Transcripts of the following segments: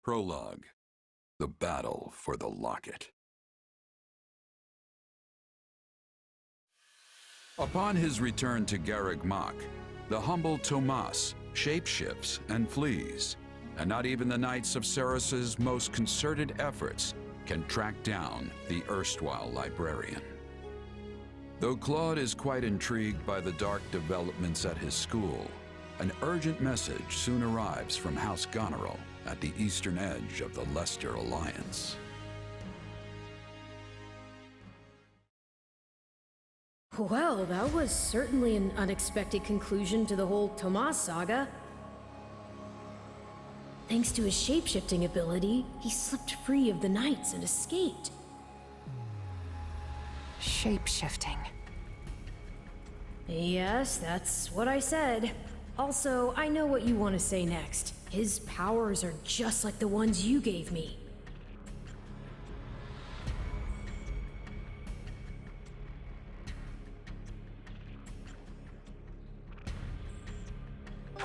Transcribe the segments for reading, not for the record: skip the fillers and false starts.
Prologue. The Battle for the Locket. Upon his return to Garreg Mach, the humble Tomas shapeshifts and flees, and not even the Knights of Ceres's most concerted efforts can track down the erstwhile librarian. Though Claude is quite intrigued by the dark developments at his school, an urgent message soon arrives from House Goneril at the eastern edge of the Leicester Alliance. Well, that was certainly an unexpected conclusion to the whole Tomas saga. Thanks to his shapeshifting ability, he slipped free of the Knights and escaped. Shapeshifting. Yes, that's what I said. Also, I know what you want to say next. His powers are just like the ones you gave me.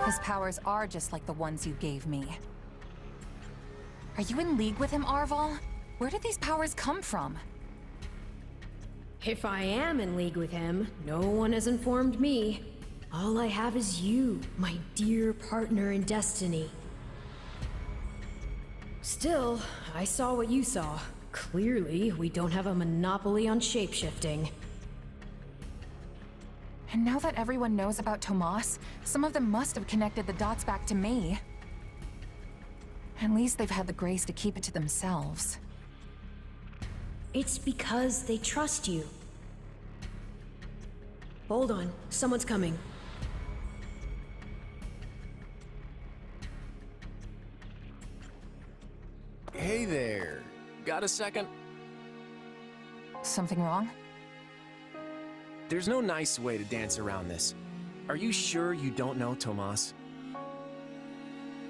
His powers are just like the ones you gave me. Are you in league with him, Arval? Where did these powers come from? If I am in league with him, no one has informed me. All I have is you, my dear partner in destiny. Still, I saw what you saw. Clearly, we don't have a monopoly on shapeshifting. And now that everyone knows about Tomas, some of them must have connected the dots back to me. At least they've had the grace to keep it to themselves. It's because they trust you. Hold on, someone's coming. Hey there. Got a second? Something wrong? There's no nice way to dance around this. Are you sure you don't know Tomas?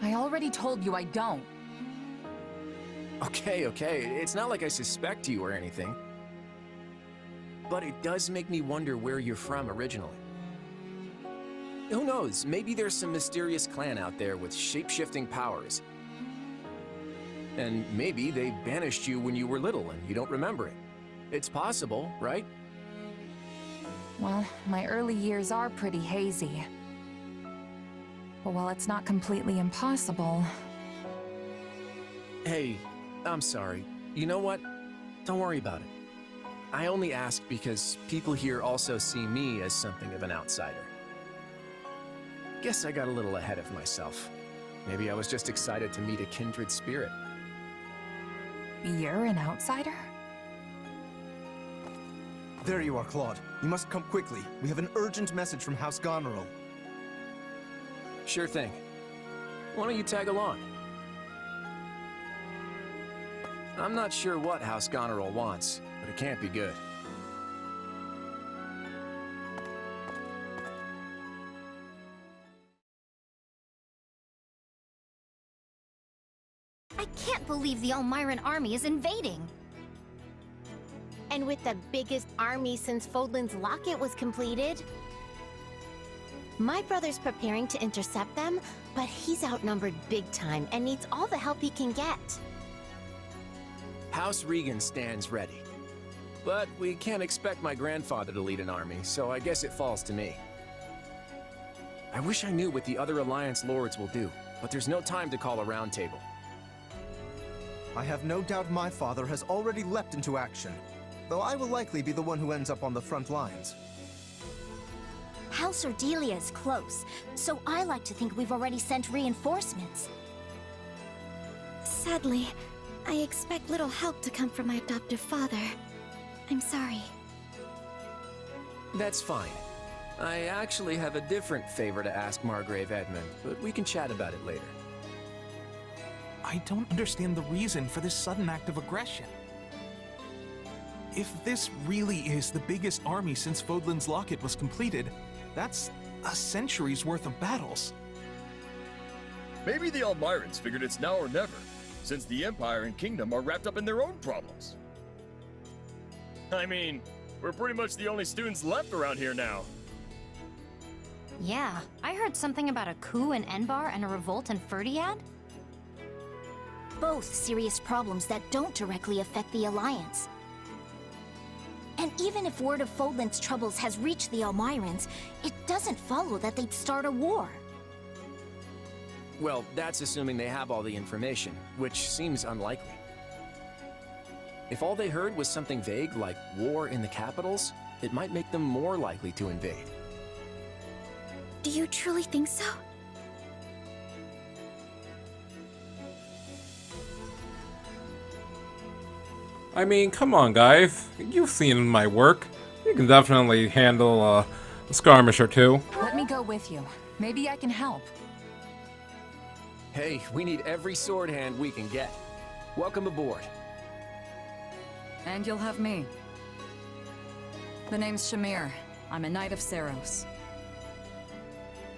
I already told you I don't. Okay. It's not like I suspect you or anything. But it does make me wonder where you're from originally. Who knows, maybe there's some mysterious clan out there with shape-shifting powers. And maybe they banished you when you were little and you don't remember it. It's possible, right? Well, my early years are pretty hazy. But while it's not completely impossible... Hey, I'm sorry. You know what? Don't worry about it. I only ask because people here also see me as something of an outsider. Guess I got a little ahead of myself. Maybe I was just excited to meet a kindred spirit. You're an outsider? There you are, Claude. You must come quickly. We have an urgent message from House Goneril. Sure thing. Why don't you tag along? I'm not sure what House Goneril wants, but it can't be good. I can't believe the Elmiran army is invading! And with the biggest army since Fodlan's locket was completed. My brother's preparing to intercept them, but he's outnumbered big time and needs all the help he can get. House Regan stands ready. But we can't expect my grandfather to lead an army, so I guess it falls to me. I wish I knew what the other Alliance lords will do, but there's no time to call a round table. I have no doubt my father has already leapt into action, though I will likely be the one who ends up on the front lines. House Ordelia is close, so I like to think we've already sent reinforcements. Sadly, I expect little help to come from my adoptive father. I'm sorry. That's fine. I actually have a different favor to ask Margrave Edmund, but we can chat about it later. I don't understand the reason for this sudden act of aggression. If this really is the biggest army since Fodlan's locket was completed, that's a century's worth of battles. Maybe the Elmirans figured it's now or never, since the Empire and Kingdom are wrapped up in their own problems. I mean, we're pretty much the only students left around here now. Yeah, I heard something about a coup in Enbar and a revolt in Ferdiad. both serious problems that don't directly affect the Alliance. And even if word of Fodlan's troubles has reached the Elmyrans, it doesn't follow that they'd start a war. Well, that's assuming they have all the information, which seems unlikely. If all they heard was something vague like war in the capitals, it might make them more likely to invade. Do you truly think so? I mean, come on, guys. You've seen my work. You can definitely handle a skirmish or two. Let me go with you. Maybe I can help. Hey, we need every sword hand we can get. Welcome aboard. And you'll have me. The name's Shamir. I'm a Knight of Seros.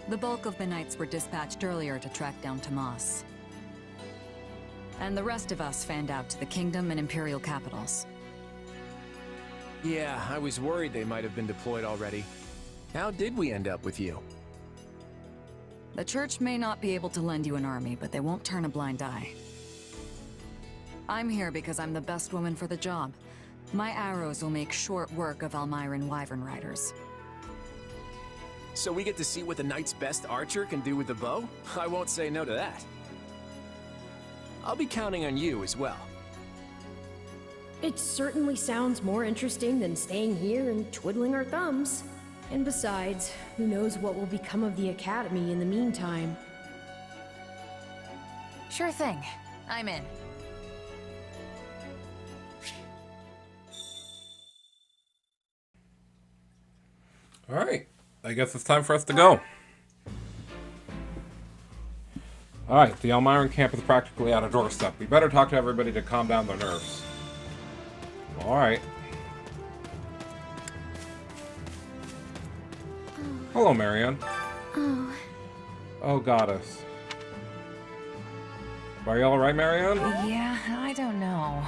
The bulk of the Knights were dispatched earlier to track down Tomas. And the rest of us fanned out to the Kingdom and Imperial capitals. Yeah, I was worried they might have been deployed already. How did we end up with you? The Church may not be able to lend you an army, but they won't turn a blind eye. I'm here because I'm the best woman for the job. My arrows will make short work of Elmyran Wyvern Riders. So we get to see what the Knight's best archer can do with the bow? I won't say no to that. I'll be counting on you as well. It certainly sounds more interesting than staying here and twiddling our thumbs. And besides, who knows what will become of the Academy in the meantime. Sure thing. I'm in. Alright, I guess it's time for us to go. Alright, the Elmyran camp is practically at a doorstep. We better talk to everybody to calm down their nerves. Alright. Hello, Marianne. Oh. Oh, goddess. Are you alright, Marianne? Yeah, I don't know.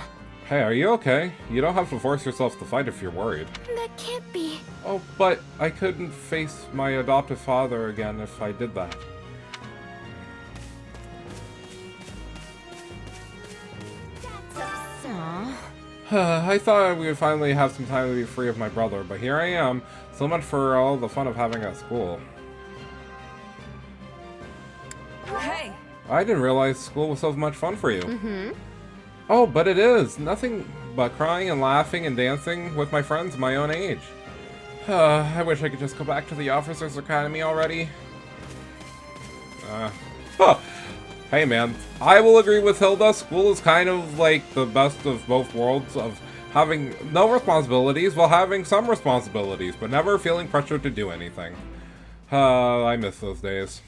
Hey, are you okay? You don't have to force yourself to fight if you're worried. That can't be. Oh, but I couldn't face my adoptive father again if I did that. I thought we would finally have some time to be free of my brother, but here I am. So much for all the fun of having at school. Hey! I didn't realize school was so much fun for you. Mm-hmm. Oh, but it is. Nothing but crying and laughing and dancing with my friends my own age. I wish I could just go back to the Officers Academy already. Hey man, I will agree with Hilda. School is kind of like the best of both worlds of having no responsibilities while having some responsibilities, but never feeling pressured to do anything. I miss those days.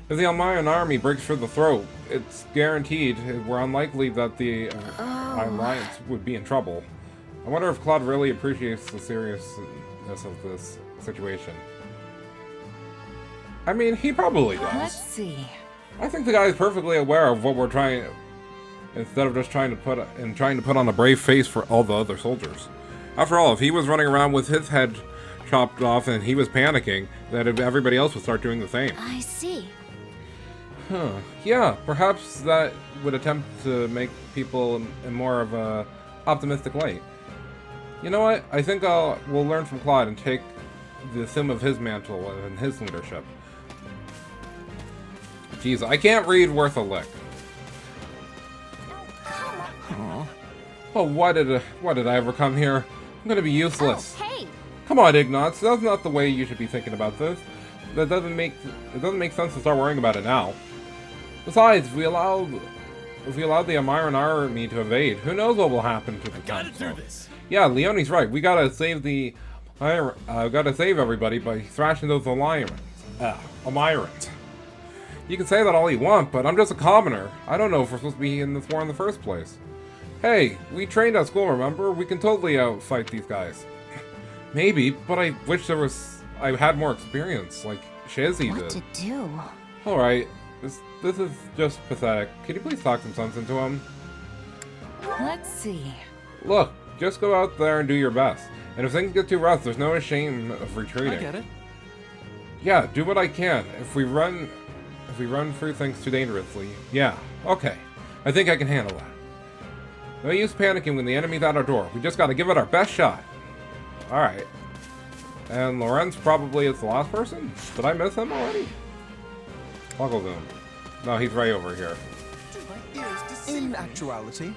If the Elmyran army breaks through the throat, it's guaranteed we're unlikely that the Alliance would be in trouble. I wonder if Claude really appreciates the seriousness of this situation. I mean, he probably does. Let's see. I think the guy is perfectly aware of what we're trying, instead of just trying to put on a brave face for all the other soldiers. After all, if he was running around with his head chopped off and he was panicking, then everybody else would start doing the same. I see. Huh. Yeah, perhaps that would attempt to make people in more of a optimistic light. You know what? I think we'll learn from Claude and take the assume of his mantle and his leadership. Jeez, I can't read worth a lick. Oh, why did I ever come here? I'm gonna be useless. Oh, hey! Come on, Ignatz. That's not the way you should be thinking about this. It doesn't make sense to start worrying about it now. Besides, if we allow the Elmyran army to invade, who knows what will happen to the council? Yeah, Leonie's right. We gotta save everybody by thrashing those Elmyrans. You can say that all you want, but I'm just a commoner. I don't know if we're supposed to be in this war in the first place. Hey, we trained at school, remember? We can totally outfight these guys. Maybe, but I wish I had more experience, like Shezy did. What to do? Alright, this is just pathetic. Can you please talk some sense into him? Let's see. Look, just go out there and do your best. And if things get too rough, there's no shame of retreating. I get it. Yeah, do what I can. If we run If we run through things too dangerously. Yeah, okay. I think I can handle that. No use panicking when the enemy's at our door. We just gotta give it our best shot. Alright. And Lorenz probably is the last person? Did I miss him already? Toggle zoom. No, he's right over here. In actuality,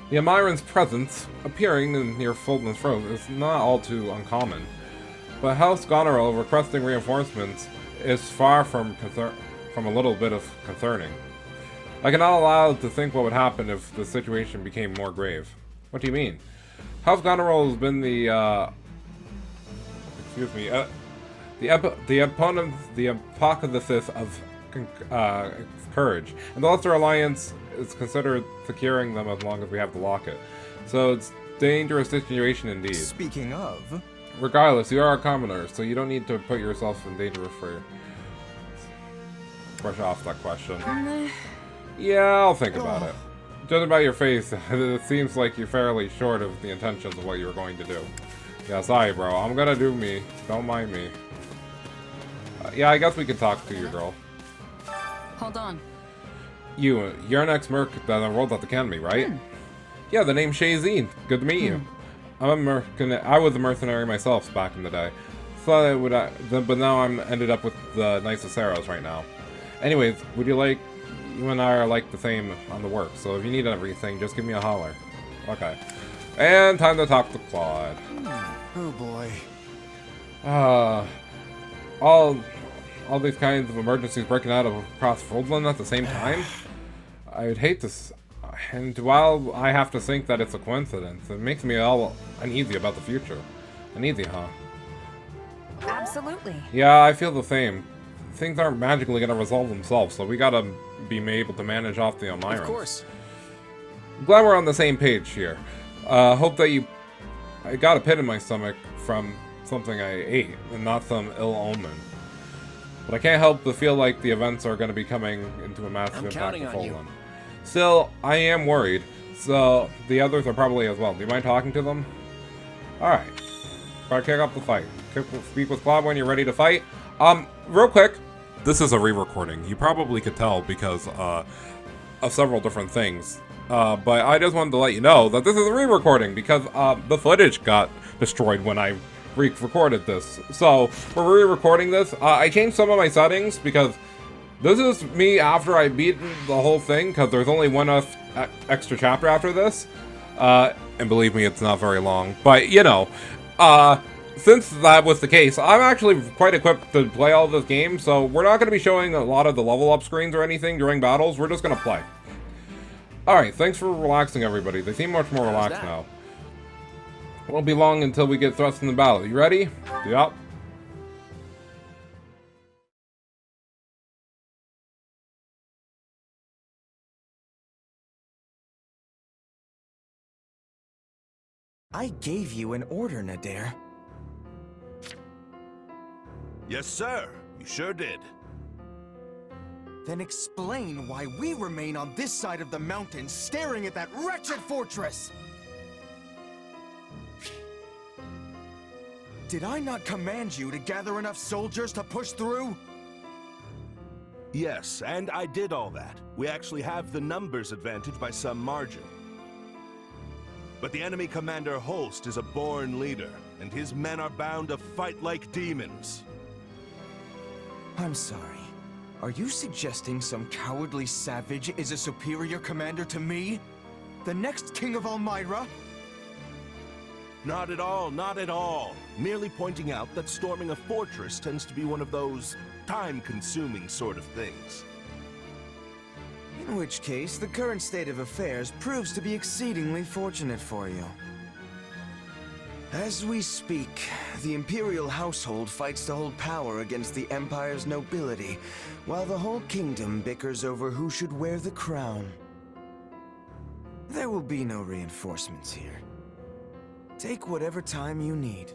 the Amiran's presence, appearing near Fodlan's throat, is not all too uncommon. But House Goneril requesting reinforcements is far from a little bit of concerning. I cannot allow to think what would happen if the situation became more grave. What do you mean? House Goneril has been the apotheosis of courage, and the Lesser Alliance is considered securing them as long as we have the locket. So it's a dangerous situation indeed. Speaking of... Regardless, you are a commoner, so you don't need to put yourself in danger for... Brush off that question. Yeah, I'll think about it. Judging by your face, it seems like you're fairly short of the intentions of what you were going to do. Yeah, sorry, bro. I'm gonna do me. Don't mind me. Yeah, I guess we can talk to you, girl. Hold on. You're an ex-merc that enrolled at the academy, right? Yeah, the name's Shezy. Good to meet you. I was a mercenary myself back in the day. But now I'm ended up with the Knights of Saros right now. Anyways, you and I are like the same on the work, so if you need everything, just give me a holler. Okay. And time to talk to Claude. Oh boy. All these kinds of emergencies breaking out across Fodlan at the same time? I would hate this. And while I have to think that it's a coincidence, it makes me all uneasy about the future. Uneasy, huh? Absolutely. Yeah, I feel the same. Things aren't magically gonna resolve themselves, so we gotta be able to manage off the Almirans. Of course. I'm glad we're on the same page here. Hope that I got a pit in my stomach from something I ate, and not some ill omen. But I can't help but feel like the events are going to be coming into a massive impact to Fodlan. Still, I am worried, so the others are probably as well. Do you mind talking to them? Alright. Gotta kick off the fight. Speak with Claude when you're ready to fight. Real quick, this is a re-recording. You probably could tell because of several different things. But I just wanted to let you know that this is a re-recording because the footage got destroyed when I recorded this. So, we're re-recording this. I changed some of my settings because this is me after I beat the whole thing, because there's only one extra chapter after this. And believe me, it's not very long. But, you know, since that was the case, I'm actually quite equipped to play all this game, so we're not going to be showing a lot of the level up screens or anything during battles. We're just going to play. Alright, thanks for relaxing, everybody. They seem much more relaxed now. It won't be long until we get thrust in the battle. You ready? Yup. I gave you an order, Nadir. Yes, sir. You sure did. Then explain why we remain on this side of the mountain staring at that wretched fortress! Did I not command you to gather enough soldiers to push through? Yes, and I did all that. We actually have the numbers advantage by some margin. But the enemy commander Holst is a born leader, and his men are bound to fight like demons. I'm sorry. Are you suggesting some cowardly savage is a superior commander to me? The next king of Elmyra? Not at all, not at all. Merely pointing out that storming a fortress tends to be one of those time-consuming sort of things. In which case, the current state of affairs proves to be exceedingly fortunate for you. As we speak, the Imperial household fights to hold power against the Empire's nobility, while the whole kingdom bickers over who should wear the crown. There will be no reinforcements here. Take whatever time you need.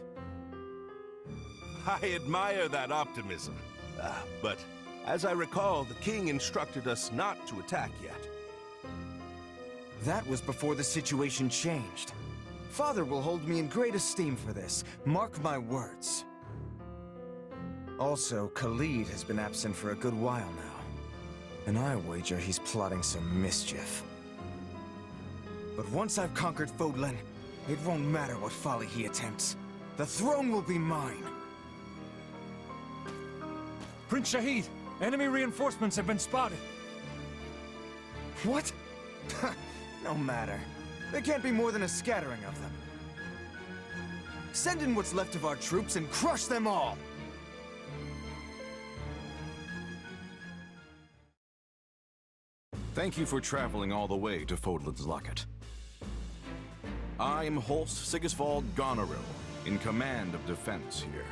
I admire that optimism. But as I recall, the king instructed us not to attack yet. That was before the situation changed. Father will hold me in great esteem for this. Mark my words. Also, Khalid has been absent for a good while now. And I wager he's plotting some mischief. But once I've conquered Fodlan, it won't matter what folly he attempts. The throne will be mine! Prince Shahid, enemy reinforcements have been spotted. What? No matter. There can't be more than a scattering of them. Send in what's left of our troops and crush them all! Thank you for traveling all the way to Fodlan's Locket. I'm Holst Sigisvald Goneril, in command of defense here.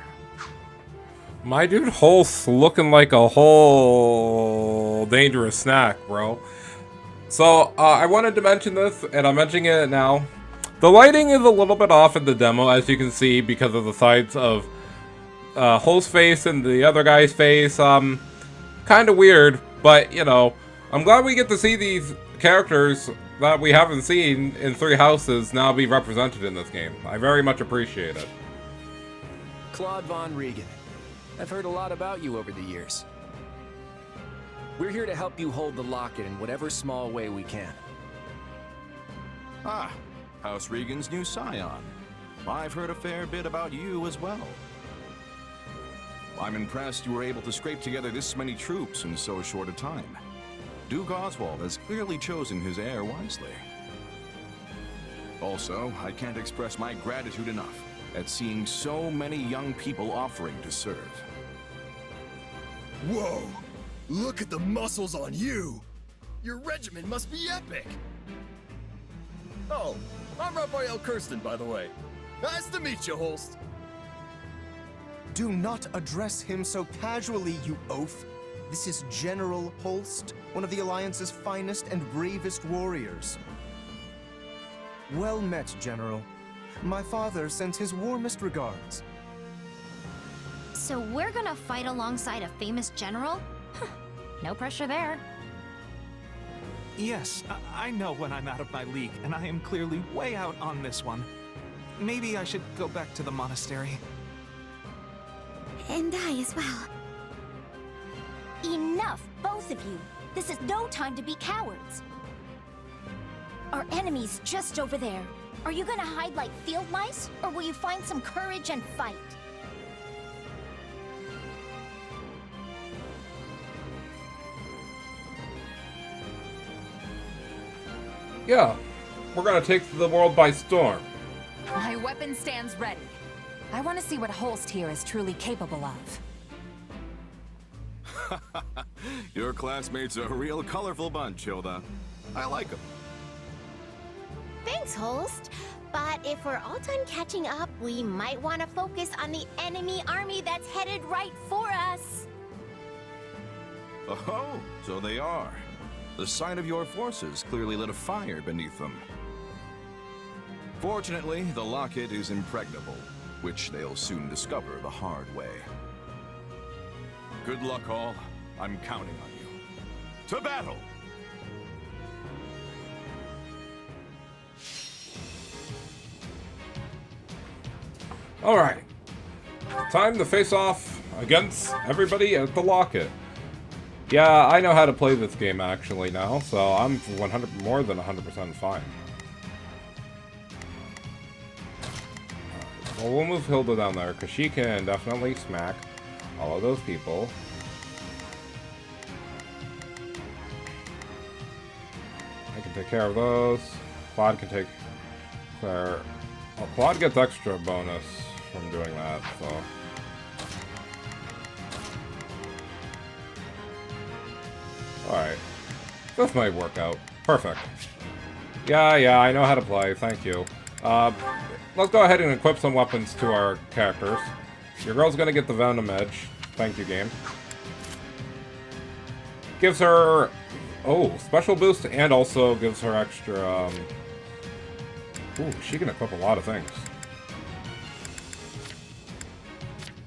My dude Holst looking like a whole dangerous snack, bro. So, I wanted to mention this, and I'm mentioning it now. The lighting is a little bit off in the demo, as you can see, because of the sides of Holst's face and the other guy's face. Kind of weird, but, you know, I'm glad we get to see these characters that we haven't seen in Three Houses now be represented in this game. I very much appreciate it. Claude Von Regan. I've heard a lot about you over the years. We're here to help you hold the locket in whatever small way we can. Ah, House Regan's new scion. I've heard a fair bit about you as well. I'm impressed you were able to scrape together this many troops in so short a time. Duke Oswald has clearly chosen his heir wisely. Also, I can't express my gratitude enough at seeing so many young people offering to serve. Whoa! Look at the muscles on you! Your regiment must be epic! Oh, I'm Raphael Kirsten, by the way. Nice to meet you, Holst. Do not address him so casually, you oaf. This is General Holst, one of the Alliance's finest and bravest warriors. Well met, General. My father sends his warmest regards. So we're gonna fight alongside a famous general? No pressure there. Yes, I know when I'm out of my league, and I am clearly way out on this one. Maybe I should go back to the monastery. And I as well. Enough, both of you. This is no time to be cowards. Our enemy's just over there. Are you gonna hide like field mice, or will you find some courage and fight? Yeah, we're gonna take the world by storm. My weapon stands ready. I want to see what Holst here is truly capable of. Your classmates are a real colorful bunch, Hilda. I like them. Thanks, Holst. But if we're all done catching up, we might want to focus on the enemy army that's headed right for us. Oh, so they are. The sight of your forces clearly lit a fire beneath them. Fortunately, the locket is impregnable, which they'll soon discover the hard way. Good luck, all. I'm counting on you. To battle! Alright. Time to face off against everybody at the locket. Yeah, I know how to play this game actually now, so I'm more than 100% fine. Well, we'll move Hilda down there, because she can definitely smack all of those people. I can take care of those. Claude can take care... Well, Claude gets extra bonus from doing that, so... Alright. This might work out. Perfect. Yeah, I know how to play. Thank you. Let's go ahead and equip some weapons to our characters. Your girl's gonna get the Venom Edge. Thank you, game. Gives her... Oh, special boost, and also gives her extra... Ooh, she can equip a lot of things.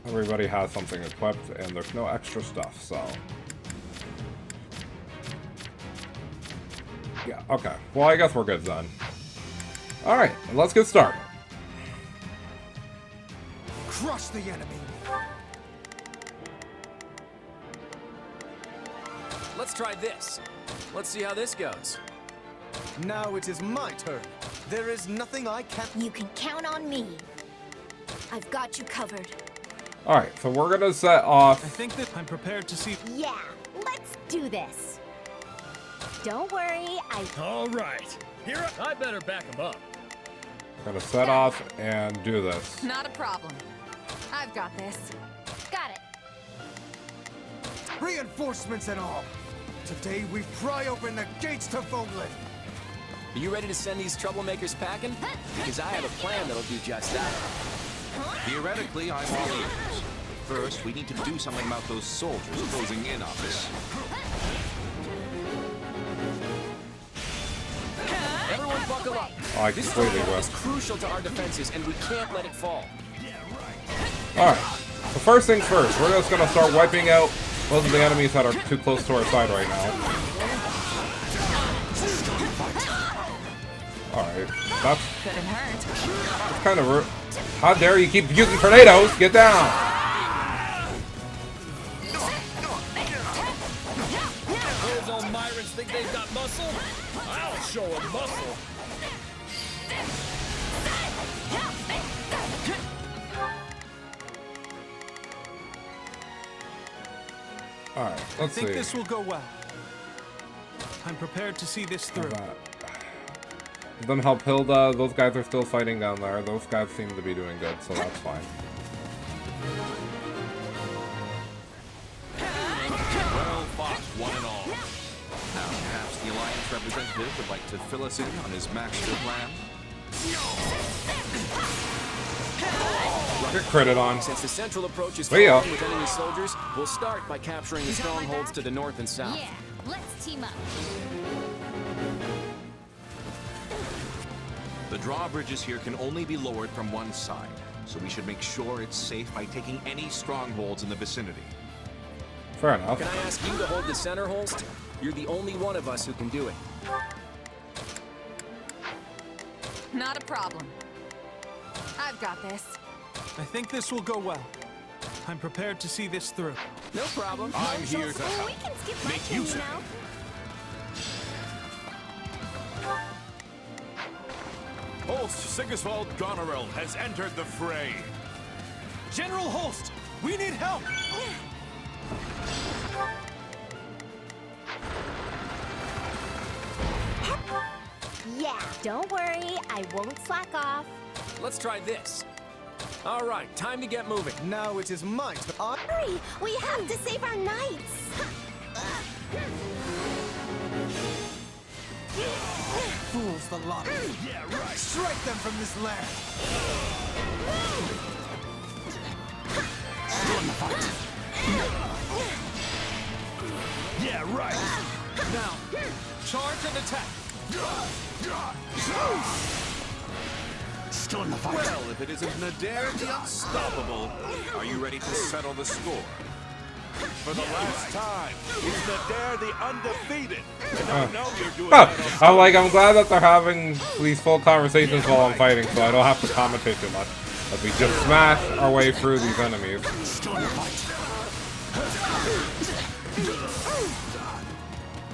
Everybody has something equipped, and there's no extra stuff, so... Yeah, okay. Well, I guess we're good then. Alright, let's get started. Crush the enemy! Let's try this. Let's see how this goes. Now it is my turn. There is nothing I can't... You can count on me. I've got you covered. Alright, so we're gonna set off... I think that I'm prepared to see... Yeah, let's do this. Don't worry, All right. Here I better back him up. Gonna set off and do this. Not a problem. I've got this. Got it. Reinforcements and all. Today we pry open the gates to Fodlan. Are you ready to send these troublemakers packing? Because I have a plan that'll do just that. Theoretically, I'm all ears. First, we need to do something about those soldiers closing in on us. Everyone buckle up. Oh, I This completely stronghold will. is crucial to our defenses, and we can't let it fall. Alright, so first things first, we're just gonna start wiping out most of the enemies that are too close to our side right now. Alright, that's kind of rude. How dare you keep using tornadoes? Get down! Those Elmyrans think they've got muscle? I'll show them muscle. Alright, I let's think see. this will go well. I'm prepared to see this through. Them help Hilda. Those guys are still fighting down there. Those guys seem to be doing good, so that's fine. Well fought, one and all. Now, perhaps the Alliance representative would like to fill us in on his master plan? Get credit on. Since the central approach is Way up. with enemy soldiers, we'll start by capturing the strongholds to the north and south. Yeah, let's team up. The drawbridges here can only be lowered from one side, so we should make sure it's safe by taking any strongholds in the vicinity. Fair enough. Can I ask you to hold the center holst? You're the only one of us who can do it. Not a problem. I've got this. I think this will go well. I'm prepared to see this through. No problem. I'm here to We help. can skip my Make turn, use you of know. Holst Sigiswald Goneril has entered the fray. General Holst, we need help! Yeah, don't worry, I won't slack off. Let's try this. All right, time to get moving. Now it is my turn. Hurry, we have to save our knights. Fools the lot. Yeah, right. Strike them from this land. Join the fight. Yeah, right. Now, charge and attack. Still in the fight. Well, if it isn't Nadir the Unstoppable, are you ready to settle the score? For the last time, it's Nadir the Undefeated. And I know you're doing that on I'm glad that they're having these full conversations while I'm fighting, so I don't have to commentate too much. As we just smash our way through these enemies.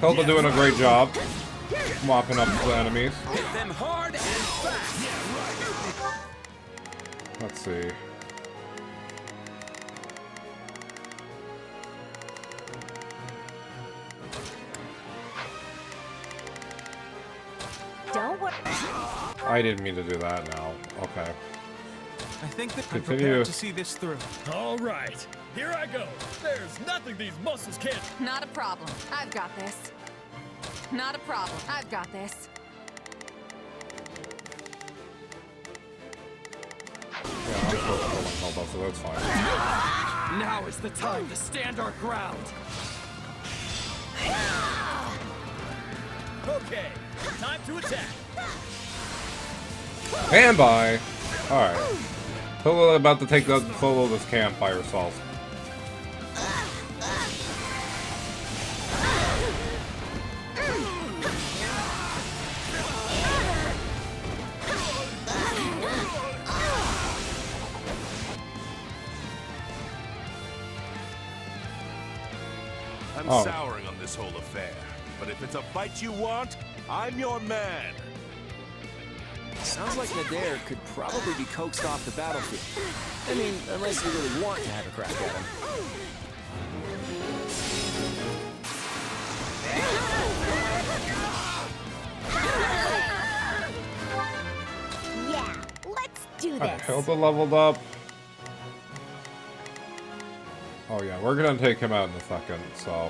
Hilda doing a great job mopping up the enemies. Hit them hard and fast. Let's see. Don't worry. I didn't mean to do that now. Okay. I think that I'm Continue. prepared to see this through. All right, here I go. There's nothing these muscles can't. Not a problem. I've got this. Not a problem. I've got this. Yeah, I'm supposed to hold on Hilda, so that's fine. Now is the time to stand our ground. Okay, time to attack. Stand by. Alright. Hilda about to take the solo this camp by herself. Oh. souring on this whole affair. But if it's a fight you want, I'm your man. Sounds like Nadir could probably be coaxed off the battlefield. I mean, unless you really want to have a crack at him. Yeah, let's do Alright, this. Hilda leveled up. Oh yeah, we're gonna take him out in a second, so.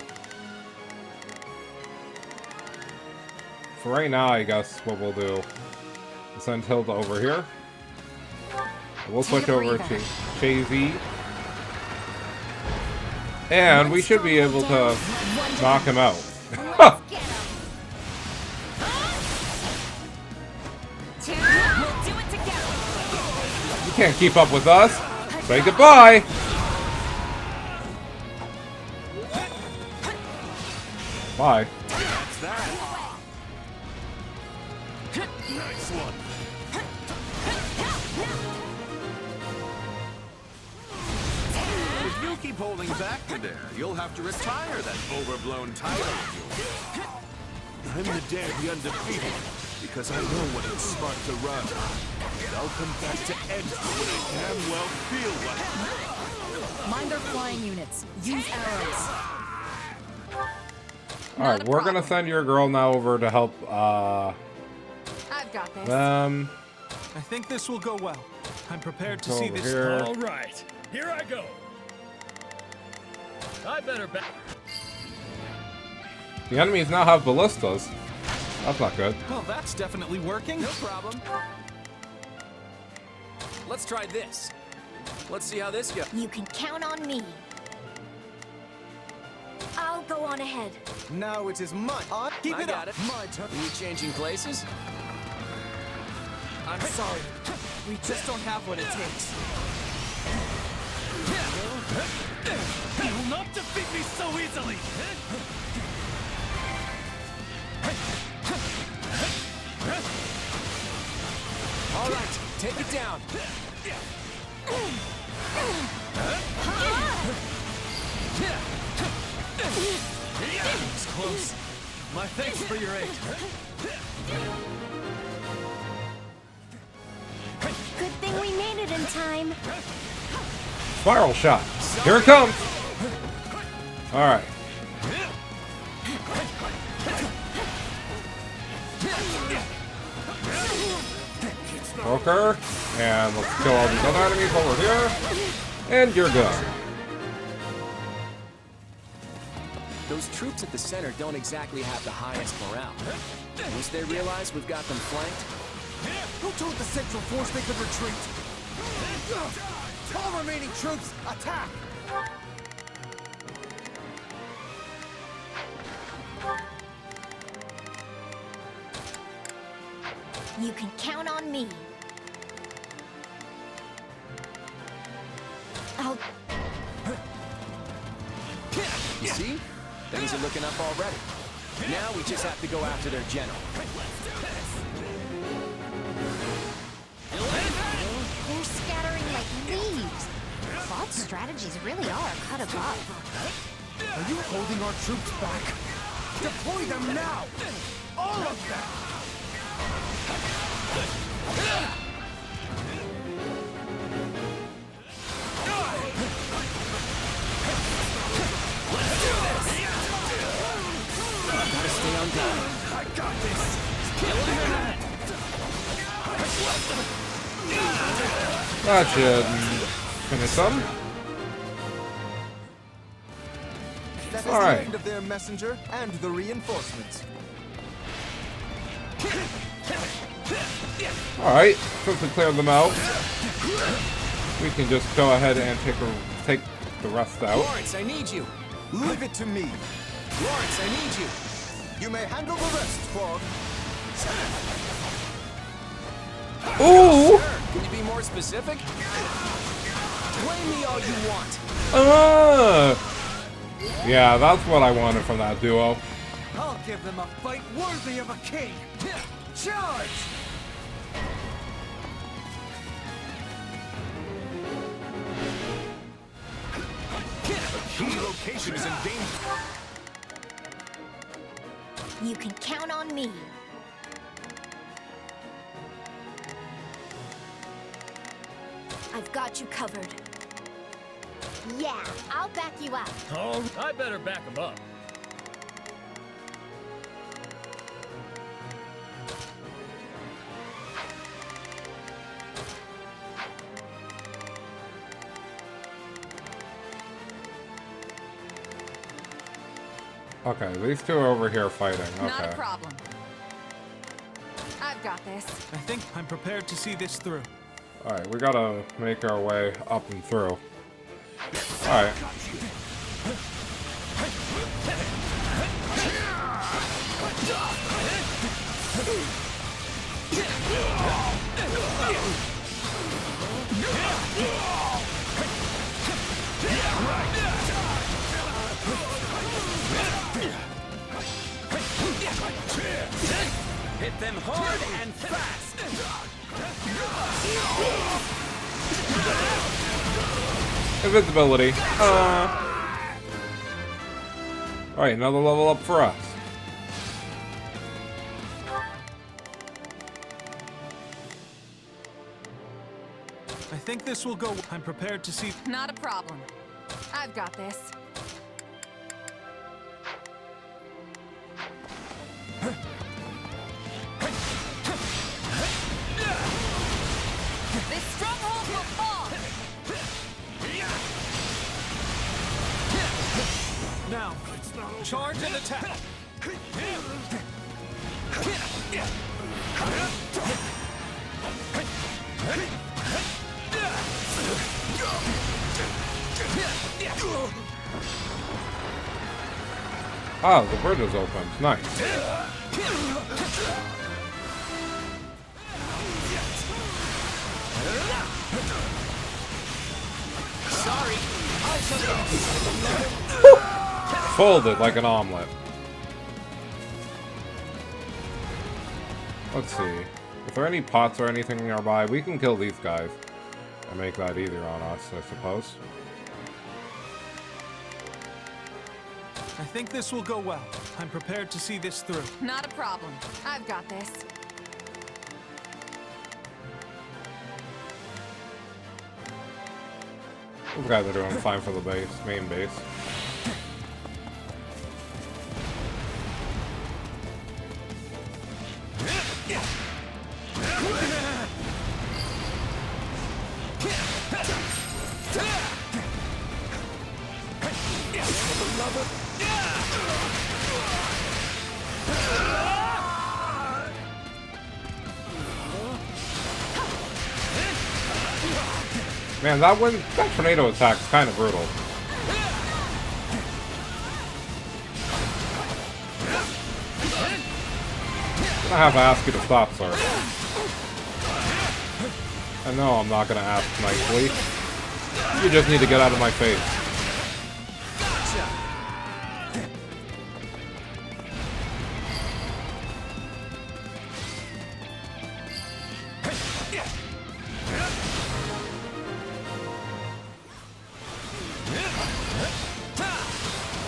For right now, I guess what we'll do is send Hilda over here. We'll switch over to Shezy. And we should be able to knock him out. You can't keep up with us. Say goodbye. Bye. Nice one. If you keep holding back Nadir, you'll have to retire that overblown title of yours. I'm Nadir the Undefeated, because I know what it's smart to run. And I'll come back to end when I damn well feel like. Mind their flying units. Use arrows. Alright, we're gonna send your girl now over to help, I've got this. I think this will go well. I'm prepared to Go see over this. here. All right, here I go. I better back. The enemies now have ballistas. That's not good. Well, that's definitely working. No problem. Let's try this. Let's see how this goes. You can count on me. I'll go on ahead. Now it is my turn. Keep I it got up. it. My turn. Are you changing places? I'm sorry. We just don't have what it takes. You will not defeat me so easily! All right, take it down. It's close. My thanks for your aid. Good thing we made it in time. Spiral shot. Here it comes. Alright. Poker. And let's kill all these other enemies over here. And you're good. Those troops at the center don't exactly have the highest morale. Once they realize we've got them flanked, Who told the Central Force they could retreat? All remaining troops, attack! You can count on me. I'll... you see? Things are looking up already. Now we just have to go after their general. They're scattering like leaves. Claude's strategies really are a cut above. Are you holding our troops back? Deploy them now! All of them! Gotta stay on guard. I got this! That should finish them. That is All the right. end of their messenger and the reinforcements. Alright, since we cleared them out, we can just go ahead and take the rest out. Lawrence, I need you. Leave it to me. Lawrence, I need you. You may handle the rest, Claude. Ooh! Sure. Can you be more specific? Blame me all you want. Yeah, that's what I wanted from that duo. I'll give them a fight worthy of a king! Charge! Key location is in danger. You can count on me. I've got you covered. Yeah, I'll back you up. Oh, I better back him up. Okay, these two are over here fighting. Okay. Not a problem. I've got this. I think I'm prepared to see this through. Alright, we gotta make our way up and through. Alright. Hit them hard and fast! Invincibility. Alright, another level up for us. I think this will go. I'm prepared to see. Not a problem. I've got this. This stronghold will fall! Now, charge and attack! Ah, the bridge is open. Nice. Sorry, Folded like an omelet. Let's see. If there are any pots or anything nearby, we can kill these guys and make that easier on us, I suppose. I think this will go well. I'm prepared to see this through. Not a problem. I've got this. These guys are doing fine for the base, main base. Man, that tornado attack is kind of brutal. I'm gonna have to ask you to stop, sir. I know I'm not gonna ask nicely. You just need to get out of my face.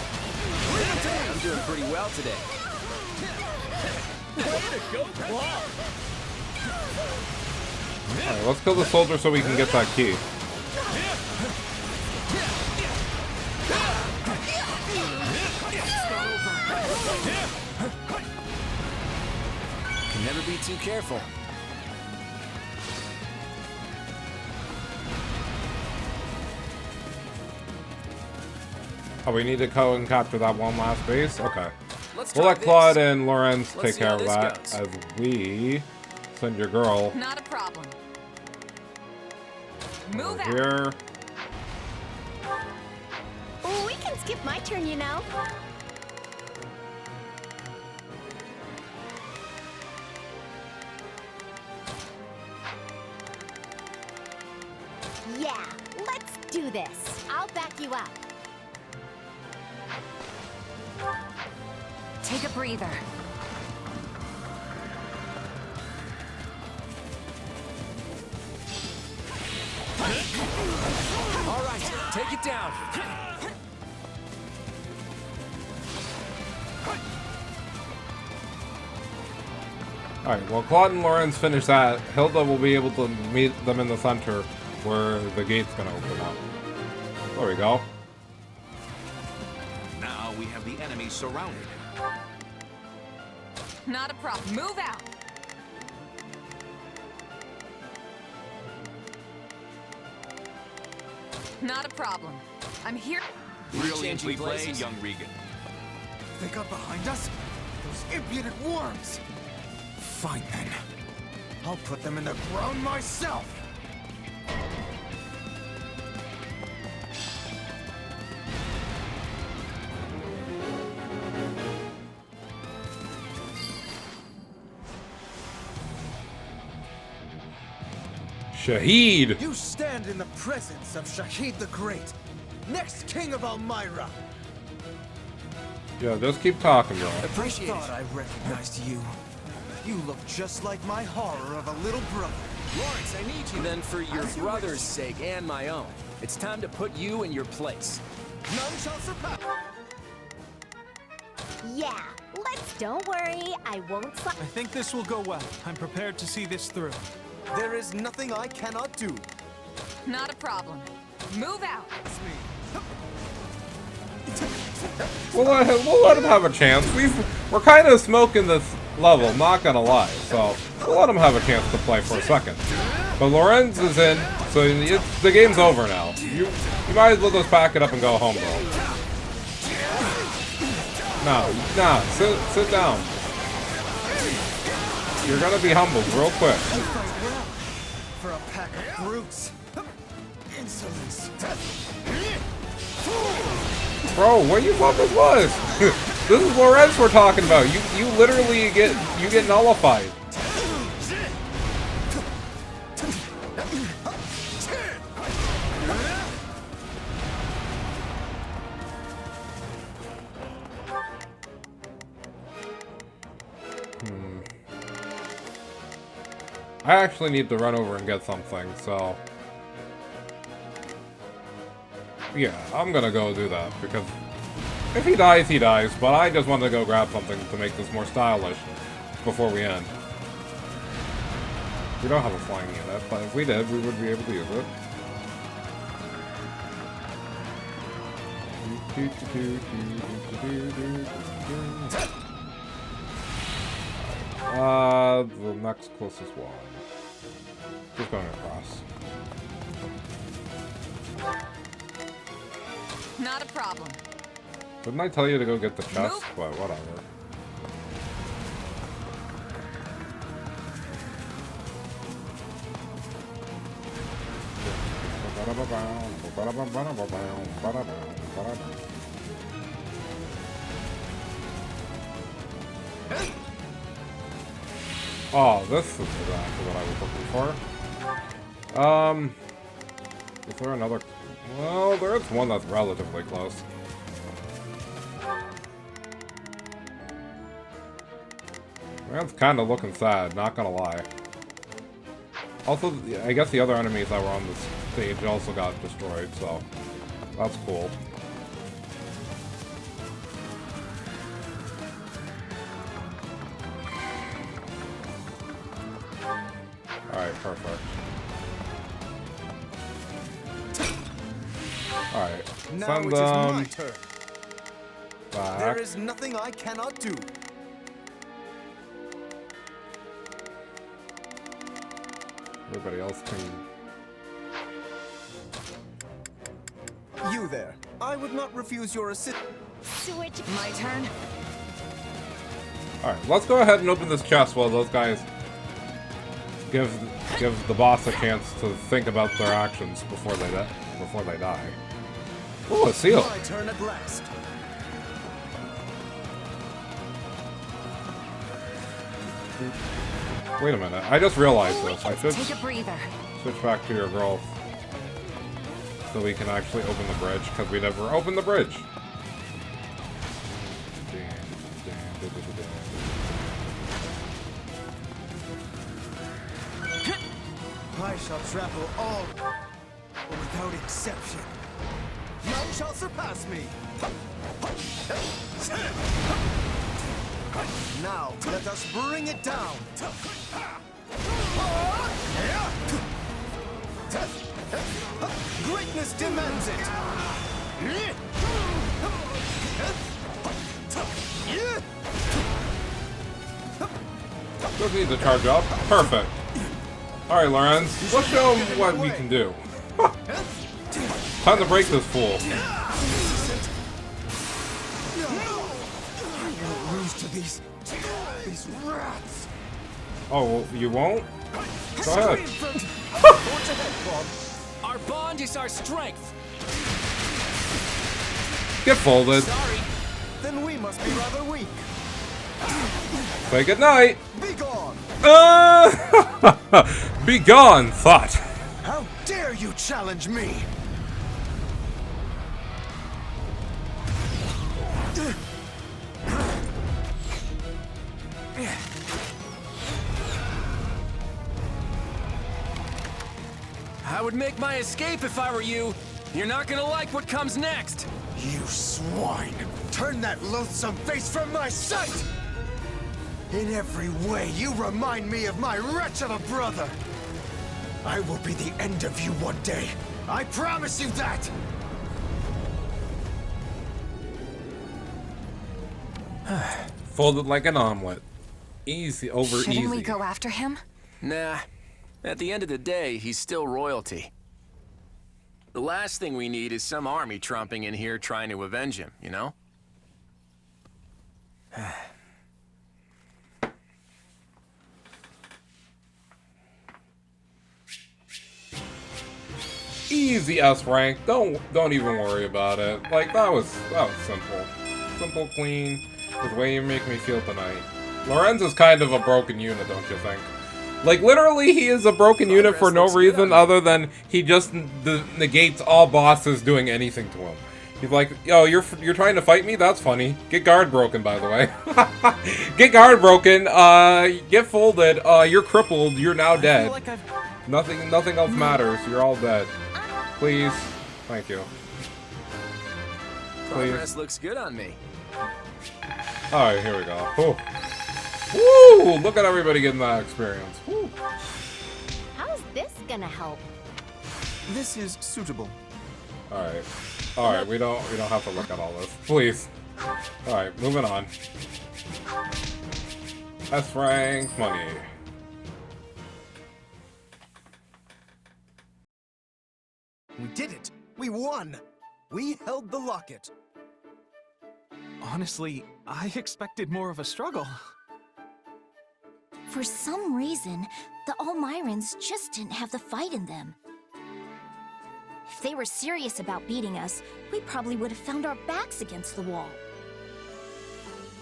I'm doing pretty well today. Alright, let's kill the soldier so we can get that key. Can never be too careful. Oh, we need to go and capture that one last base? Okay. Let's We'll try let Claude this. and Lorenz Let's take see care how of this that goes. as we send your girl Not a problem. Move out. here. Oh, we can skip my turn, you know. Yeah, let's do this. I'll back you up. Take a breather. All right, take it down. Alright, well, Claude and Lorenz finish that. Hilda will be able to meet them in the center where the gate's gonna open up. There we go. Now we have the enemy surrounded. Not a problem. Move out! Not a problem. I'm here. Brilliantly played, young Regan. They got behind us? Those impudent worms! Fine then. I'll put them in the ground myself! Shahid! You stand in the presence of Shahid the Great, next king of Elmyra. Yeah, just keep talking, bro. I thought I recognized you. You look just like my horror of a little brother. Lawrence, I need you then for your brother's sake and my own. It's time to put you in your place. None shall surpass. Yeah, don't worry, I won't I think this will go well. I'm prepared to see this through. There is nothing I cannot do. Not a problem. Move out. We'll let him have a chance. We're kind of smoking this level, not gonna lie. So we'll let him have a chance to play for a second. But Lorenz is in, so the game's over now. You might as well just pack it up and go home, bro. Nah, sit down. You're gonna be humbled real quick. For a pack of brutes. Insolence. Bro, what you thought this was? This is Lorenz we're talking about. You literally get nullified. I actually need to run over and get something, so... yeah, I'm gonna go do that, because if he dies, he dies, but I just wanted to go grab something to make this more stylish before we end. We don't have a flying unit, but if we did, we would be able to use it. The next closest one. Just going across. Not a problem. Didn't I tell you to go get the chest? But whatever. Oh, this is exactly what I was looking for. Is there another? Well, there is one that's relatively close. That's kind of looking sad, not gonna lie. Also, I guess the other enemies that were on this stage also got destroyed, so that's cool. Alright, perfect. Alright, now send it is them my turn. back. There is nothing I cannot do. Everybody else can... You there. I would not refuse your assistance. Switch. My turn. Alright, let's go ahead and open this chest while those guys give the boss a chance to think about their actions before they die. Ooh, a seal. My turn at last. Wait a minute, I just realized this. I should Take a breather. switch back to your girl so we can actually open the bridge, because we never opened the bridge. I shall travel all without exception. None shall surpass me. Now, let us bring it down. Greatness demands it. Just need to charge up. Perfect. Alright, Lorenz. Let's show him what we can do. Time to break this fool. I won't lose to these rats. Oh, well, you won't? Go ahead. Our bond is our strength. Get folded. Sorry. Then we must be rather weak. Say goodnight. Be gone. Be gone, thought. How dare you challenge me? I would make my escape if I were you. You're not gonna like what comes next. You swine! Turn that loathsome face from my sight! In every way, you remind me of my wretched brother! I will be the end of you one day. I promise you that! Folded like an omelet. Easy over easy. Shouldn't we go after him? Nah. At the end of the day, he's still royalty. The last thing we need is some army tromping in here trying to avenge him, you know? Easy S rank. Don't even worry about it. Like that was simple. Simple, clean. Is the way you make me feel tonight. Lorenz is kind of a broken unit, don't you think? Like literally he is a broken unit for no reason other than he just negates all bosses doing anything to him. He's like, yo, you're trying to fight me? That's funny. Get guard broken, by the way. Get guard broken, get folded, you're crippled, you're now dead. Like Nothing else matters, you're all dead. Please. Thank you. Please. Progress looks good on me. Alright, here we go. Woo. Woo! Look at everybody getting that experience. Woo. How's this gonna help? This is suitable. Alright. Alright, we don't have to look at all this. Please. Alright, moving on. S rank money. We did it! We won! We held the locket. Honestly, I expected more of a struggle. For some reason, the Almirans just didn't have the fight in them. If they were serious about beating us, we probably would have found our backs against the wall.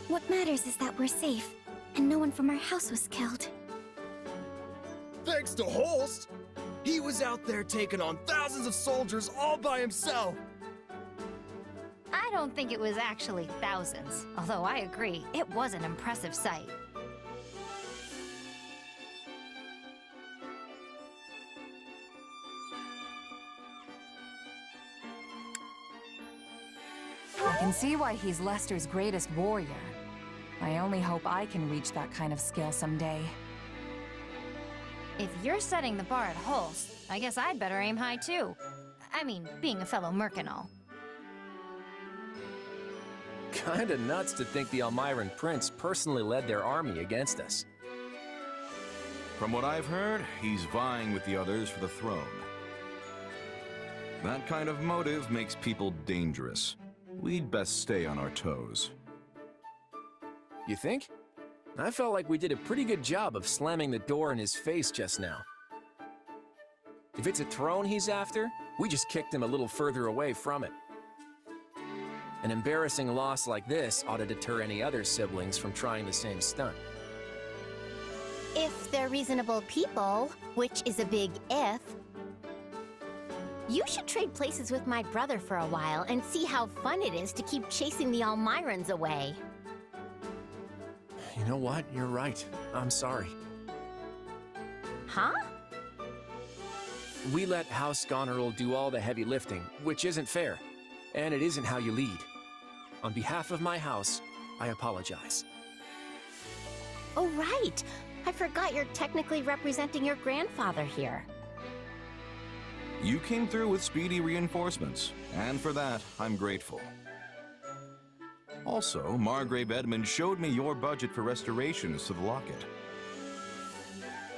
What matters is that we're safe, and no one from our house was killed. Thanks to Holst! He was out there taking on thousands of soldiers all by himself! I don't think it was actually thousands, although I agree, it was an impressive sight. I can see why he's Lester's greatest warrior. I only hope I can reach that kind of skill someday. If you're setting the bar at Holst, I guess I'd better aim high too. I mean, being a fellow merc and all. Kinda nuts to think the Almiran Prince personally led their army against us. From what I've heard, he's vying with the others for the throne. That kind of motive makes people dangerous. We'd best stay on our toes. You think? I felt like we did a pretty good job of slamming the door in his face just now. If it's a throne he's after, we just kicked him a little further away from it. An embarrassing loss like this ought to deter any other siblings from trying the same stunt. If they're reasonable people, which is a big if, you should trade places with my brother for a while and see how fun it is to keep chasing the Almirans away. You know what? You're right. I'm sorry. Huh? We let House Goneril do all the heavy lifting, which isn't fair. And it isn't how you lead. On behalf of my house, I apologize. Oh, right! I forgot you're technically representing your grandfather here. You came through with speedy reinforcements, and for that, I'm grateful. Also, Margrave Edmund showed me your budget for restorations to the locket.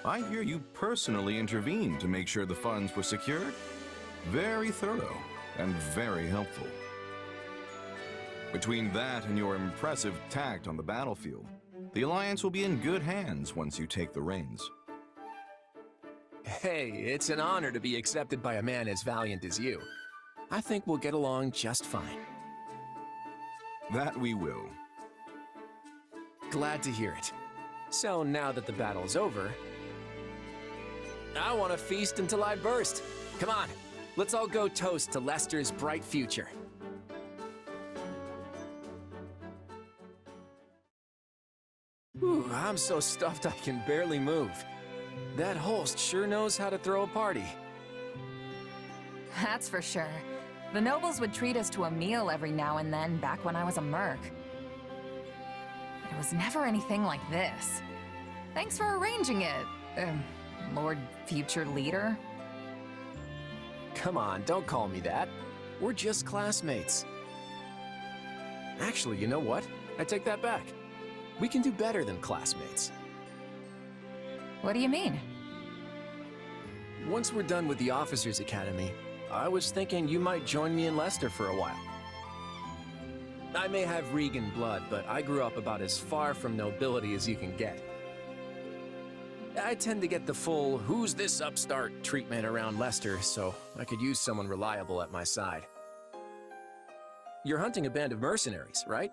I hear you personally intervened to make sure the funds were secured. Very thorough and very helpful. Between that and your impressive tact on the battlefield, the Alliance will be in good hands once you take the reins. Hey, it's an honor to be accepted by a man as valiant as you. I think we'll get along just fine. That we will. Glad to hear it. So now that the battle's over, I want to feast until I burst. Come on, let's all go toast to Lester's bright future. Whew, I'm so stuffed I can barely move. That host sure knows how to throw a party. That's for sure. The nobles would treat us to a meal every now and then back when I was a merc. But it was never anything like this. Thanks for arranging it, Lord Future Leader. Come on, don't call me that. We're just classmates. Actually, you know what? I take that back. We can do better than classmates. What do you mean? Once we're done with the Officers Academy, I was thinking you might join me in Lester for a while. I may have Regan blood, but I grew up about as far from nobility as you can get. I tend to get the full, who's this upstart treatment around Lester, so I could use someone reliable at my side. You're hunting a band of mercenaries, right?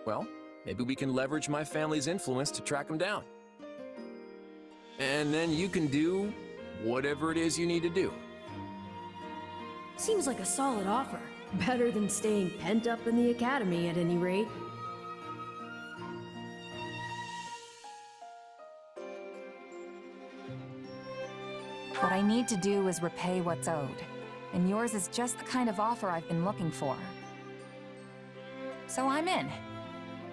Well, maybe we can leverage my family's influence to track them down. And then you can do whatever it is you need to do. Seems like a solid offer. Better than staying pent up in the academy, at any rate. What I need to do is repay what's owed, and yours is just the kind of offer I've been looking for. So I'm in.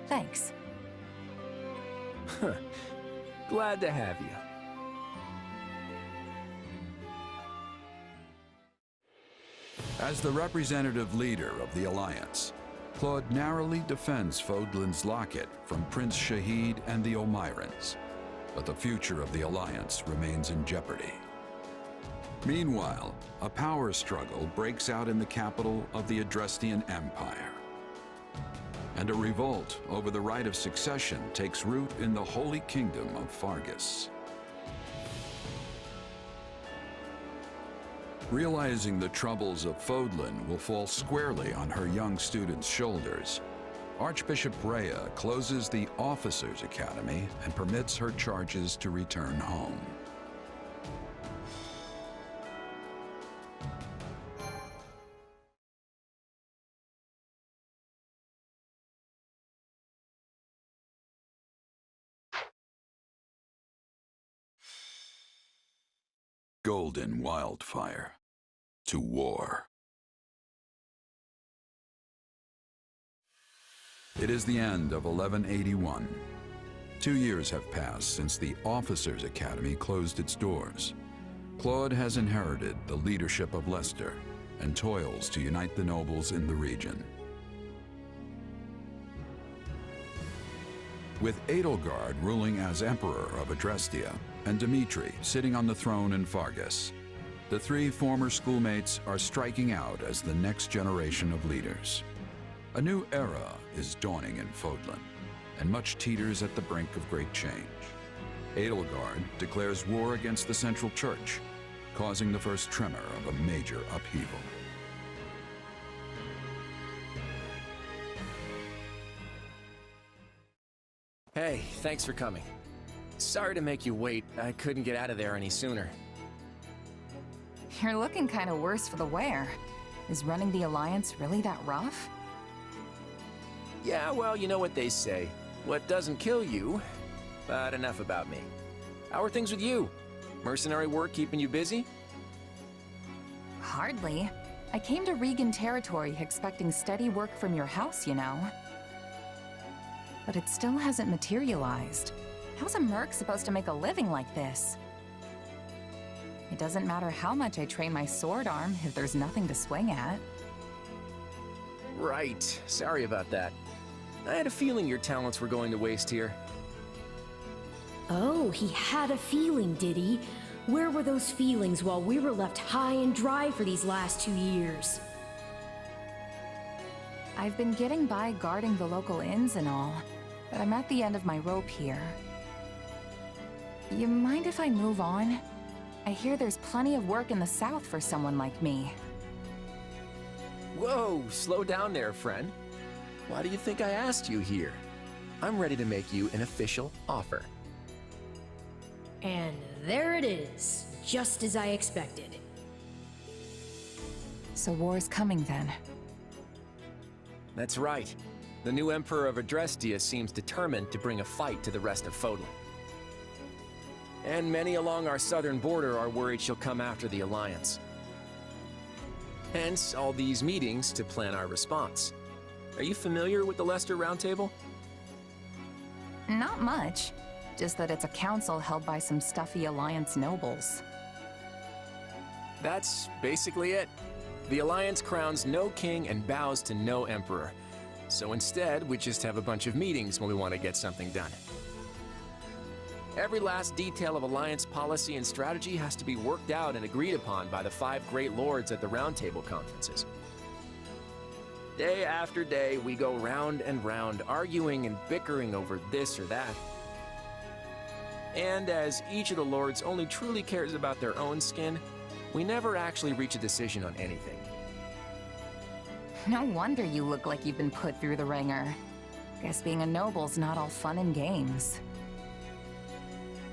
Thanks. Glad to have you. As the representative leader of the Alliance, Claude narrowly defends Fodlan's locket from Prince Shahid and the Almirans, but the future of the Alliance remains in jeopardy. Meanwhile, a power struggle breaks out in the capital of the Etrian Empire, and a revolt over the right of succession takes root in the Holy Kingdom of Fargus. Realizing the troubles of Fodlan will fall squarely on her young students' shoulders, Archbishop Rhea closes the Officers Academy and permits her charges to return home. Golden wildfire. To war. It is the end of 1181. 2 years have passed since the Officers Academy closed its doors. Claude has inherited the leadership of Lester and toils to unite the nobles in the region. With Edelgard ruling as Emperor of Adrestia and Dimitri sitting on the throne in Fargus, the three former schoolmates are striking out as the next generation of leaders. A new era is dawning in Fodlan, and much teeters at the brink of great change. Edelgard declares war against the Central Church, causing the first tremor of a major upheaval. Hey, thanks for coming. Sorry to make you wait. I couldn't get out of there any sooner. You're looking kind of worse for the wear. Is running the Alliance really that rough? Yeah, well, you know what they say. What doesn't kill you, but enough about me. How are things with you? Mercenary work keeping you busy? Hardly. I came to Regan territory expecting steady work from your house, you know. But it still hasn't materialized. How's a merc supposed to make a living like this? It doesn't matter how much I train my sword arm if there's nothing to swing at. Right. Sorry about that. I had a feeling your talents were going to waste here. Oh, he had a feeling, did he? Where were those feelings while we were left high and dry for these last 2 years? I've been getting by guarding the local inns and all, but I'm at the end of my rope here. You mind if I move on? I hear there's plenty of work in the south for someone like me. Whoa, slow down there, friend. Why do you think I asked you here? I'm ready to make you an official offer. And there it is, just as I expected. So war's coming then. That's right. The new Emperor of Adrestia seems determined to bring a fight to the rest of Fodlan. And many along our southern border are worried she'll come after the Alliance. Hence, all these meetings to plan our response. Are you familiar with the Leicester Roundtable? Not much. Just that it's a council held by some stuffy Alliance nobles. That's basically it. The Alliance crowns no king and bows to no emperor. So instead, we just have a bunch of meetings when we want to get something done. Every last detail of Alliance policy and strategy has to be worked out and agreed upon by the 5 great lords at the Roundtable conferences. Day after day, we go round and round, arguing and bickering over this or that. And as each of the lords only truly cares about their own skin, we never actually reach a decision on anything. No wonder you look like you've been put through the ringer. Guess being a noble's not all fun and games.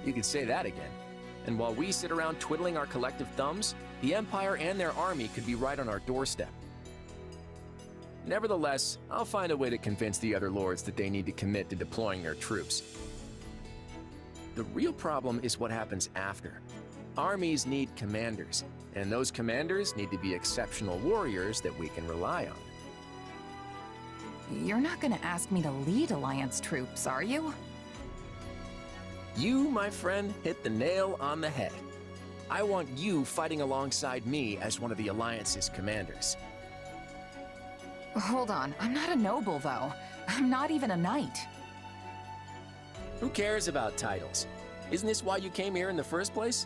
You could say that again. And while we sit around twiddling our collective thumbs, the Empire and their army could be right on our doorstep. Nevertheless, I'll find a way to convince the other lords that they need to commit to deploying their troops. The real problem is what happens after. Armies need commanders, and those commanders need to be exceptional warriors that we can rely on. You're not gonna ask me to lead Alliance troops, are you? You, my friend, hit the nail on the head. I want you fighting alongside me as one of the Alliance's commanders. Hold on, I'm not a noble though. I'm not even a knight. Who cares about titles? Isn't this why you came here in the first place?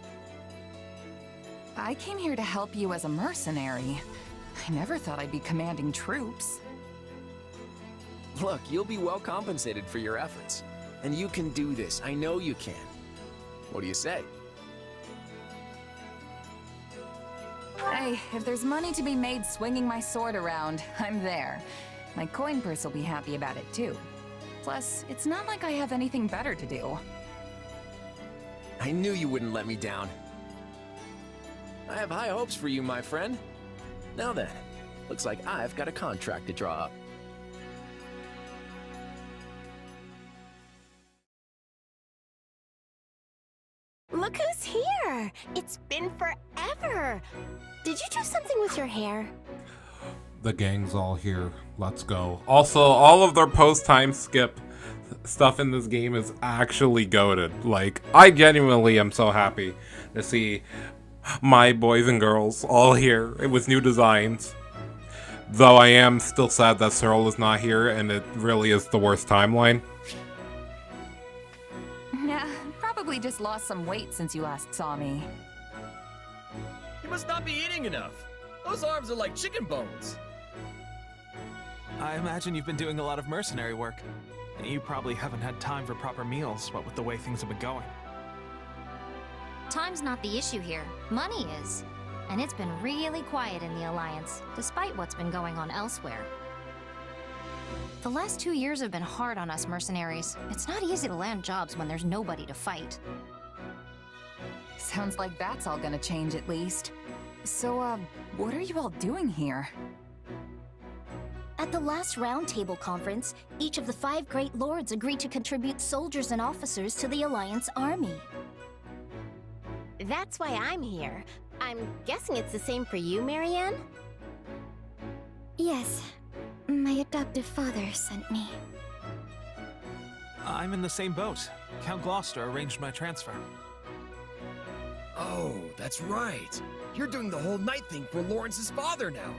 I came here to help you as a mercenary. I never thought I'd be commanding troops. Look, you'll be well compensated for your efforts. And you can do this. I know you can. What do you say? Hey, if there's money to be made swinging my sword around, I'm there. My coin purse will be happy about it too. Plus, it's not like I have anything better to do. I knew you wouldn't let me down. I have high hopes for you, my friend. Now then, looks like I've got a contract to draw up. Look who's here! It's been forever! Did you do something with your hair? The gang's all here. Let's go. Also, all of their post-time skip stuff in this game is actually goated. Like, I genuinely am so happy to see my boys and girls all here with new designs. Though I am still sad that Cyril is not here, and it really is the worst timeline. Nah, probably just lost some weight since you last saw me. You must not be eating enough. Those arms are like chicken bones. I imagine you've been doing a lot of mercenary work. You probably haven't had time for proper meals, what with the way things have been going. Time's not the issue here. Money is. And it's been really quiet in the Alliance, despite what's been going on elsewhere. The last 2 years have been hard on us mercenaries. It's not easy to land jobs when there's nobody to fight. Sounds like that's all gonna change at least. So, what are you all doing here? At the last Roundtable conference, each of the 5 great lords agreed to contribute soldiers and officers to the Alliance army. That's why I'm here. I'm guessing it's the same for you, Marianne? Yes. My adoptive father sent me. I'm in the same boat. Count Gloucester arranged my transfer. Oh, that's right. You're doing the whole night thing for Lawrence's father now.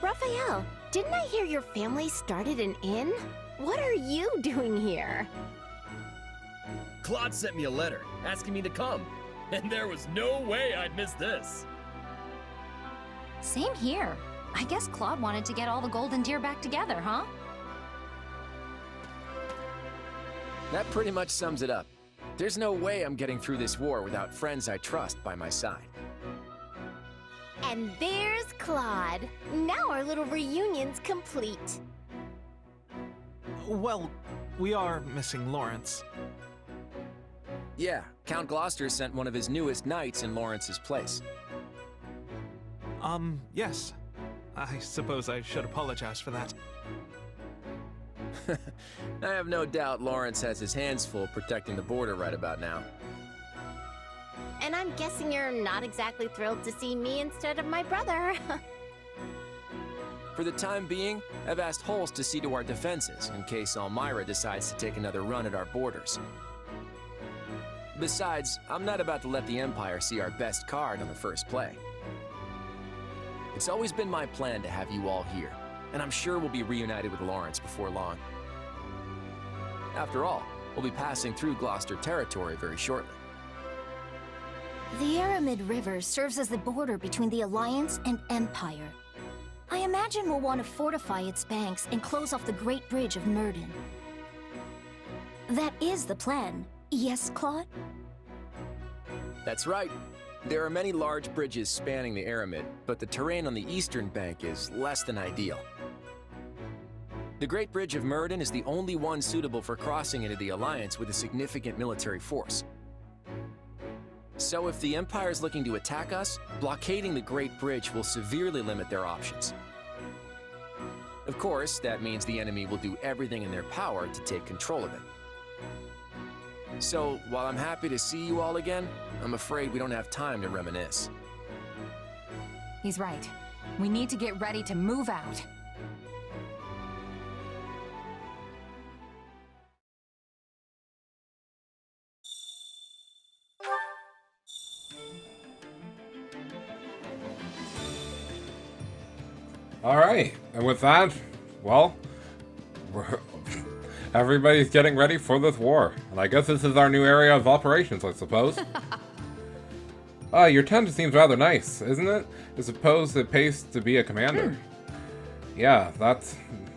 Raphael, didn't I hear your family started an inn? What are you doing here? Claude sent me a letter asking me to come, and there was no way I'd miss this. Same here. I guess Claude wanted to get all the golden deer back together, huh? That pretty much sums it up. There's no way I'm getting through this war without friends I trust by my side. And there's Claude. Now our little reunion's complete. Well, we are missing Lawrence. Yeah, Count Gloucester sent one of his newest knights in Lawrence's place. Yes. I suppose I should apologize for that. I have no doubt Lawrence has his hands full protecting the border right about now. And I'm guessing you're not exactly thrilled to see me instead of my brother. For the time being, I've asked Holst to see to our defenses in case Elmira decides to take another run at our borders. Besides, I'm not about to let the Empire see our best card on the first play. It's always been my plan to have you all here, and I'm sure we'll be reunited with Lawrence before long. After all, we'll be passing through Gloucester territory very shortly. The Aramid River serves as the border between the Alliance and Empire. I imagine we'll want to fortify its banks and close off the Great Bridge of Myrden. That is the plan, yes, Claude? That's right. There are many large bridges spanning the Aramid, but the terrain on the eastern bank is less than ideal. The Great Bridge of Myrden is the only one suitable for crossing into the Alliance with a significant military force. So if the Empire is looking to attack us, blockading the Great Bridge will severely limit their options. Of course, that means the enemy will do everything in their power to take control of it. So, while I'm happy to see you all again, I'm afraid we don't have time to reminisce. He's right. We need to get ready to move out. Alright, and with that, well, everybody's getting ready for this war. And I guess this is our new area of operations, I suppose. Your tent seems rather nice, isn't it? I suppose it pays to be a commander. Yeah, that's...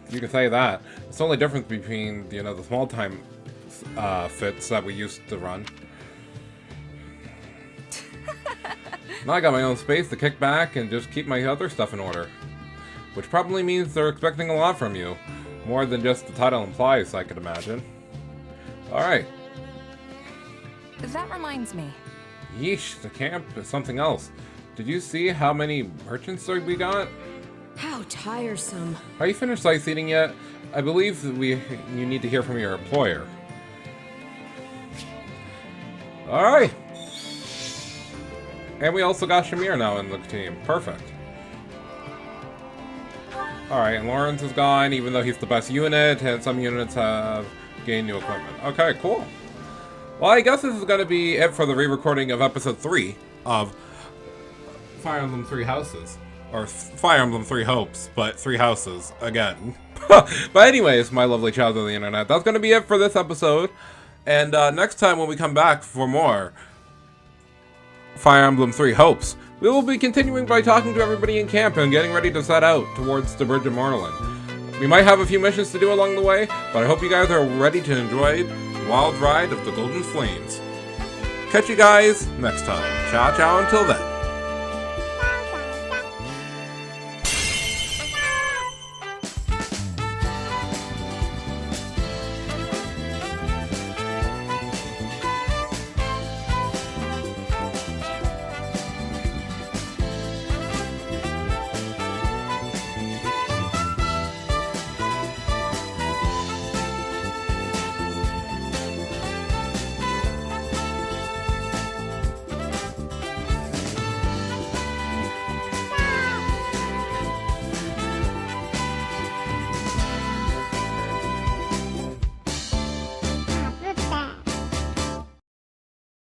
you can say that. It's the only difference between, you know, the small-time fits that we used to run. Now I got my own space to kick back and just keep my other stuff in order. Which probably means they're expecting a lot from you. More than just the title implies, I could imagine. Alright. That reminds me. Yeesh, the camp is something else. Did you see how many merchants we got? How tiresome. Are you finished sightseeing yet? I believe you need to hear from your employer. Alright. And we also got Shamir now in the team. Perfect. Alright, and Lawrence is gone, even though he's the best unit, and some units have gained new equipment. Okay, cool. Well, I guess this is going to be it for the re-recording of Episode 3 of Fire Emblem Three Houses. Or Fire Emblem Three Hopes, but Three Houses again. But anyways, my lovely child of the internet, that's going to be it for this episode. And next time when we come back for more Fire Emblem Three Hopes, we will be continuing by talking to everybody in camp and getting ready to set out towards the Bridge of Morland. We might have a few missions to do along the way, but I hope you guys are ready to enjoy the wild ride of the Golden Flames. Catch you guys next time. Ciao, ciao, until then.